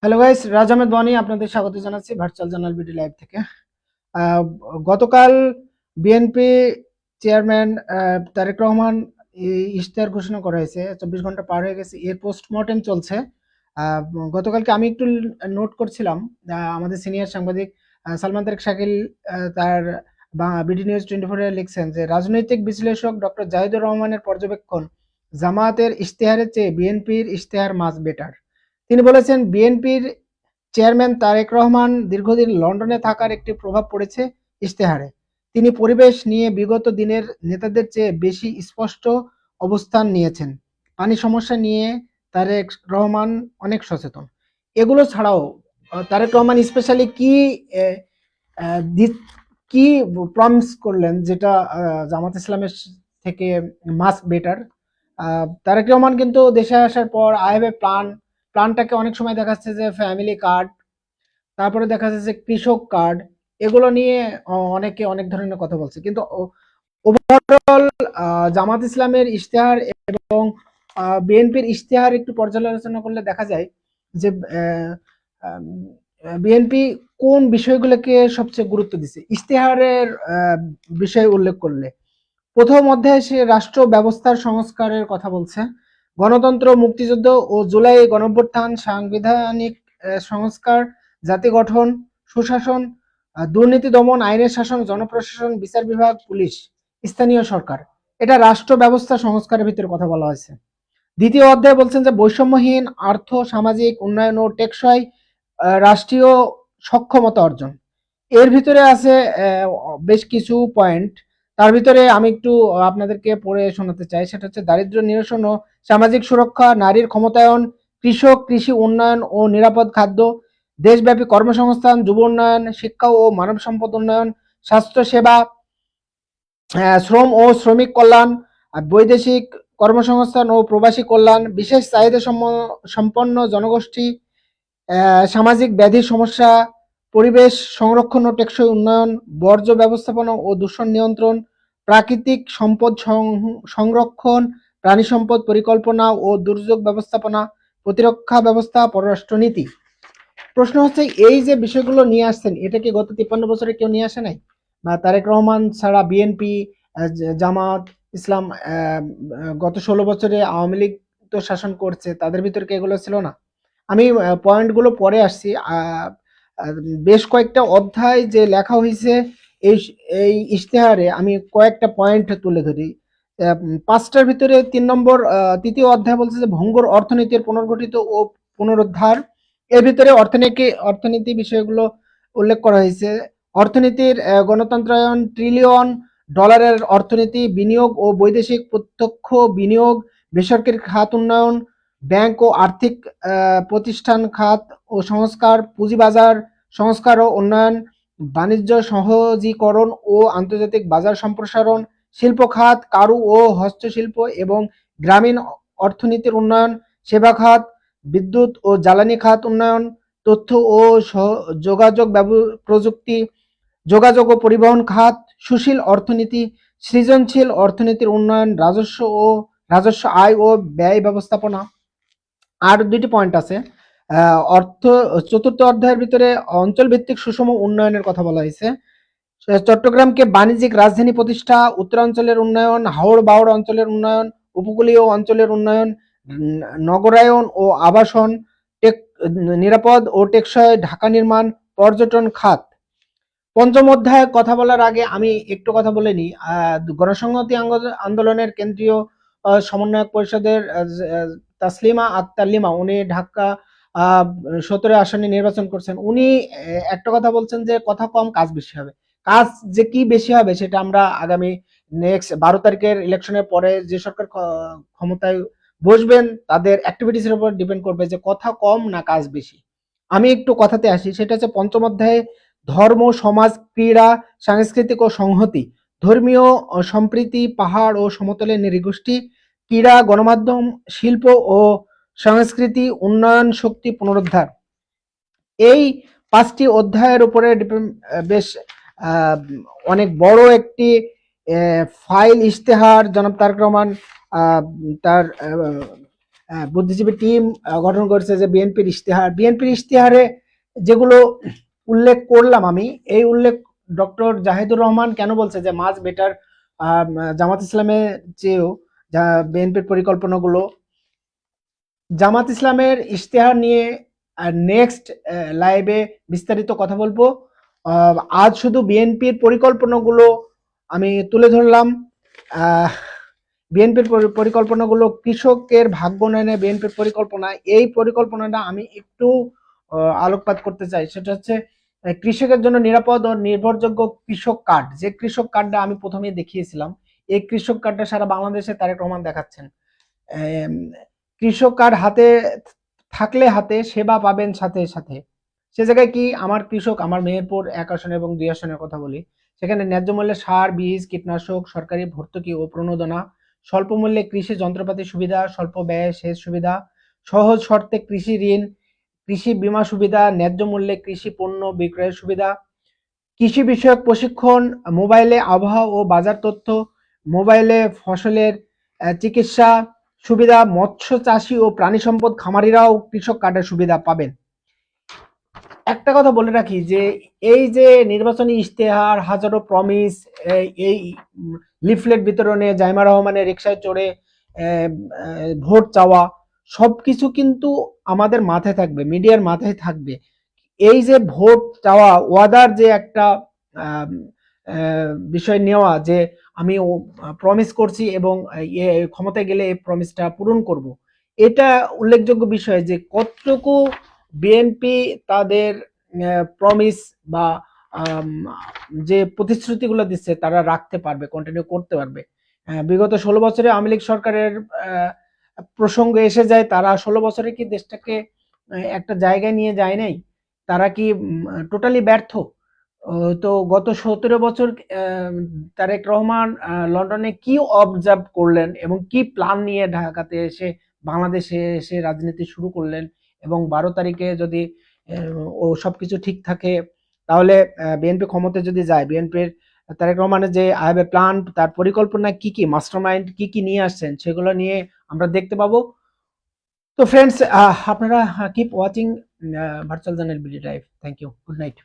Hello guys, রাজ আহমেদ বনি আপনাদের স্বাগত জানাচ্ছি ভার্চুয়াল জার্নাল বিডি লাইভ থেকে। আহ, গতকাল বিএনপি চেয়ারম্যান তারেক রহমান ইশতেহার ঘোষণা করা হয়েছে। 24 ঘন্টা পার হয়ে গেছে, এর পোস্টমর্টেম চলছে। আহ, গতকালকে আমি একটু নোট করছিলাম, আমাদের সিনিয়র সাংবাদিক সালমান তারেক শাকিল তার বিডি নিউজ 24-এ লিখছেন যে রাজনৈতিক বিশ্লেষক ডক্টর জাহিদুর রহমানের পর্যবেক্ষণ, জামায়াতের ইশতেহারের চেয়ে বিএনপির ইশতেহার মাস বেটার। তিনি বলেছেন, বিএনপির চেয়ারম্যান তারেক রহমান দীর্ঘদিন লন্ডনে থাকার একটি প্রভাব পড়েছে ইশতেহারে। তিনি পরিবেশ নিয়ে বিগত দিনের নেতাদের চেয়ে বেশি স্পষ্ট অবস্থান নিয়েছেন। পানি সমস্যা নিয়ে তারেক রহমান অনেক সচেতন। এগুলো ছাড়াও তারেক রহমান স্পেশালি আহ, আহ, কি প্রমিস করলেন, যেটা জামাত ইসলামের থেকে মাস বেটার। তারেক রহমান কিন্তু দেশে আসার পর আই হ্যাভ এ প্ল্যানটাকে অনেক সময় দেখাচ্ছে যে ফ্যামিলি কার্ড, তারপরে দেখা যাচ্ছে যে কৃষক কার্ড, এগুলো নিয়ে অনেকে অনেক ধরনের কথা বলছে, কিন্তু ওভারঅল জামাত ইসলামের ইশতেহার এবং বিএনপির ইশতেহার একটু পর্যালোচনা করলে দেখা যায় যে বিএনপি কোন বিষয়গুলোকে সবচেয়ে গুরুত্ব দিচ্ছে ইশতেহারের বিষয় উল্লেখ করলে। প্রথম অধ্যায়ে সে রাষ্ট্র ব্যবস্থার সংস্কারের কথা বলছে। গণতন্ত্র, মুক্তিযুদ্ধ ও জুলাই গণঅভ্যুত্থান, সাংবিধানিক সংস্কার, জাতি গঠন, সুশাসন, দুর্নীতি দমন, আইনের শাসন, জনপ্রশাসন, বিচার বিভাগ, পুলিশ, স্থানীয় সরকার, এটা রাষ্ট্র ব্যবস্থা সংস্কারের ভিতরে কথা বলা হয়েছে। দ্বিতীয় অধ্যায়ে বলছেন যে বৈষম্যহীন আর্থ সামাজিক উন্নয়ন ও টেকসই রাষ্ট্রীয় সক্ষমতা অর্জন। এর ভিতরে আছে বেশ কিছু পয়েন্ট। তার ভিতরে আমি একটু আপনাদেরকে পড়ে শোনাতে চাই। সেটা হচ্ছে দারিদ্র্য নিরসন ও সামাজিক সুরক্ষা, নারীর ক্ষমতায়ন, কৃষক, কৃষি উন্নয়ন ও নিরাপদ খাদ্য, দেশব্যাপী কর্মসংস্থান, যুব উন্নয়ন, শিক্ষা ও মানব সম্পদ উন্নয়ন, স্বাস্থ্য সেবা, শ্রম ও শ্রমিক কল্যাণ, বৈদেশিক কর্মসংস্থান ও প্রবাসী কল্যাণ, বিশেষ চাহিদা সম্পন্ন জনগোষ্ঠী, সামাজিক ব্যাধি সমস্যা, পরিবেশ সংরক্ষণ ও টেকসই উন্নয়ন, বর্জ্য ব্যবস্থাপনা ও দূষণ নিয়ন্ত্রণ, প্রাকৃতিক সম্পদ সংরক্ষণ, প্রাণী সম্পদ পরিকল্পনা ও দুর্যোগ ব্যবস্থাপনা, প্রতিরক্ষা ব্যবস্থা, পররাষ্ট্রনীতি। প্রশ্ন হচ্ছে, এই যে বিষয়গুলো নিয়ে আসছেন, এটা কি গত 53 বছরে কেউ নিয়ে আসে নাই? বা তারেক রহমান ছাড়া বিএনপি, জামাত ইসলাম, গত 16 বছরে আওয়ামী লীগ তো শাসন করছে, তাদের ভিতরে কি এগুলো ছিল না? আমি পয়েন্টগুলো পরে আসছি। বেশ কয়েকটা অধ্যায় যে লেখা হয়েছে এই এই ইশতেহারে, আমি কয়েকটা পয়েন্ট তুলে ধরি। 5টার ভিতরে 3 নম্বর, তৃতীয় অধ্যায় বলছে যে ভঙ্গুর অর্থনীতির পুনর্গঠিত ও পুনরুদ্ধার। এর ভিতরে অর্থনীতি বিষয়গুলো উল্লেখ করা হয়েছে। অর্থনীতির গণতন্ত্রায়ন, ট্রিলিয়ন ডলারের অর্থনীতি, বিনিয়োগ ও বৈদেশিক প্রত্যক্ষ বিনিয়োগ, বেসরকারি খাত উন্নয়ন, ব্যাংক ও আর্থিক প্রতিষ্ঠান খাত ও সংস্কার, পুঁজিবাজার সংস্কার ও উন্নয়ন, বাণিজ্য সহজীকরণ ও আন্তর্জাতিক বাজার সম্প্রসারণ, শিল্প খাত, কারু ও হস্তশিল্প এবং গ্রামীণ অর্থনীতির উন্নয়ন, সেবা খাত, বিদ্যুৎ ও জ্বালানি খাত উন্নয়ন, তথ্য ও যোগাযোগ প্রযুক্তি, যোগাযোগ ও পরিবহন খাত, সুশীল অর্থনীতি, সৃজনশীল অর্থনীতির উন্নয়ন, রাজস্ব আয় ও ব্যয় ব্যবস্থাপনা। আর 2টি পয়েন্ট আছে। অর্থ চতুর্থ অধ্যায়ের ভিতরে অঞ্চল ভিত্তিক সুষম উন্নয়নের কথা বলা হয়েছে। চট্টগ্রামকে বাণিজ্যিক রাজধানী প্রতিষ্ঠা, উত্তরাঞ্চলের উন্নয়ন, হাওড় বাওড় অঞ্চলের উন্নয়ন, উপকূলীয় অঞ্চলের উন্নয়ন, নগরায়ন ও আবাসন, নিরাপদ ও টেকসই ঢাকা নির্মাণ, পর্যটন খাত। পঞ্চম অধ্যায়ে কথা বলার আগে আমি একটু কথা বলে নিই। গণসংহতি আন্দোলনের কেন্দ্রীয় সমন্বয়ক পরিষদের তাসলিমা আক্তার লিমা, উনি ঢাকা 17 আসনে নির্বাচন করছেন। উনি একটা কথা বলছেন যে কথা কম কাজ বেশি হবে। কাজ যে কি বেশি হবে সেটা আমরা আগামী নেক্সট 12 তারিখের ইলেকশনের পরে যে সরকার ক্ষমতায় বসবেন তাদের অ্যাক্টিভিটিসের উপর ডিপেন্ড করবে যে কথা কম না কাজ বেশি। আমি একটু কথাতে আসি। সেটা হচ্ছে পঞ্চম অধ্যায়ে ধর্ম, সমাজ, ক্রীড়া, সাংস্কৃতিক ও সংহতি, ধর্মীয় সম্প্রীতি, পাহাড় ও সমতলের নৃগোষ্ঠী, ক্রীড়া, গণমাধ্যম, শিল্প ও সংস্কৃতি, উন্নয়ন, শক্তি, পুনরুদ্ধার। এই 5টি অধ্যায়ের উপরে বেশ অনেক বড় একটি ফাইল ইশতেহার জনাব তারেক রহমান তার বুদ্ধিজীবী টিম গঠন করেছে, যে বিএনপির ইশতেহারে যেগুলো উল্লেখ করলাম আমি, এই উল্লেখ ডক্টর জাহিদুর রহমান কেন বলছে যে মাছ বেটার জামাত ইসলামের চেয়েও বিএনপির পরিকল্পনাগুলো। জামাত ইসলামের ইশতেহার নিয়ে নেক্সট লাইভে বিস্তারিত কথা বলবো। আজ শুধু বিএনপির পরিকল্পনাগুলো আমি তুলে ধরলাম। বিএনপির পরিকল্পনাগুলো কৃষকের ভাগ্য উন্নয়নে বিএনপির পরিকল্পনা, এই পরিকল্পনাটা আমি একটু আলোকপাত করতে চাই। সেটা হচ্ছে কৃষকের জন্য নিরাপদ ও নির্ভরযোগ্য কৃষক কার্ড, যে কৃষক কার্ডটা আমি প্রথমে দেখিয়েছিলাম, এই কৃষক কার্ডটা সারা বাংলাদেশে তারেক রহমান দেখাচ্ছেন। কৃষক কার্ড হাতে থাকলে হাতে সেবা পাবেন সাথে সাথে। সে জায়গায় কি, আমার কৃষক, আমার মেহেরপুর 1 আসন এবং 2 আসনের কথা বলি, সেখানে ন্যায্য মূল্যে সার, বীজ, কীটনাশক, সরকারি ভর্তুকি ও প্রণোদনা, স্বল্প মূল্যে কৃষি যন্ত্রপাতি সুবিধা, স্বল্প ব্যয়ে সেচ সুবিধা, সহজ শর্তে কৃষি ঋণ, কৃষি বীমা সুবিধা, ন্যায্য মূল্যে কৃষি পণ্য বিক্রয়ের সুবিধা, কৃষি বিষয়ক প্রশিক্ষণ, মোবাইলে আবহাওয়া ও বাজার তথ্য, মোবাইলে ফসলের চিকিৎসা সুবিধা, মৎস্য চাষী ও প্রাণী সম্পদ খামারিরাও কৃষক কার্ডের সুবিধা পাবেন। একটা কথা বলে রাখি যে এই যে নির্বাচনী ইশতেহার, হাজারো প্রমিস, এই লিফলেট বিতরণে জাইমা রহমানের রিকশায় চড়ে ভোট চাওয়া, সবকিছু কিন্তু আমাদের মাথায় থাকবে, মিডিয়ার মাথায় থাকবে। এই যে ভোট চাওয়া, ওয়াদার যে একটা বিষয় নেওয়া, যে আমি প্রমিস করছি এবং ক্ষমতায় গেলে এই প্রমিসটা পূরণ করব, এটা উল্লেখযোগ্য বিষয় যে কতটুকু বিএনপি তাদের প্রমিস বা যে প্রতিশ্রুতিগুলো দিচ্ছে তারা রাখতে পারবে, কন্টিনিউ করতে পারবে। বিগত 16 বছরে আওয়ামী লীগ সরকারের প্রসঙ্গ এসে যায়, তারা 16 বছরে কি দেশটাকে একটা জায়গায় নিয়ে যায় নাই? তারা কি টোটালি ব্যর্থ? তো গত 17 বছর তারেক রহমান লন্ডনে কি অবজার্ভ করলেন এবং কি প্ল্যান নিয়ে ঢাকাতে এসে বাংলাদেশে এসে রাজনীতি শুরু করলেন, এবং 12 তারিখে যদি ও সবকিছু ঠিক থাকে, তাহলে বিএনপি ক্ষমতায় যদি যায়, বিএনপির তারেক রহমানের যে আই হ্যাভ এ প্ল্যান, তার পরিকল্পনা কি কি, মাস্টারমাইন্ড কি কি নিয়ে আসছেন, সেগুলো নিয়ে আমরা দেখতে পাবো। তো ফ্রেন্ডস, আপনারা keep watching virtual journal BD live. Thank you, good night.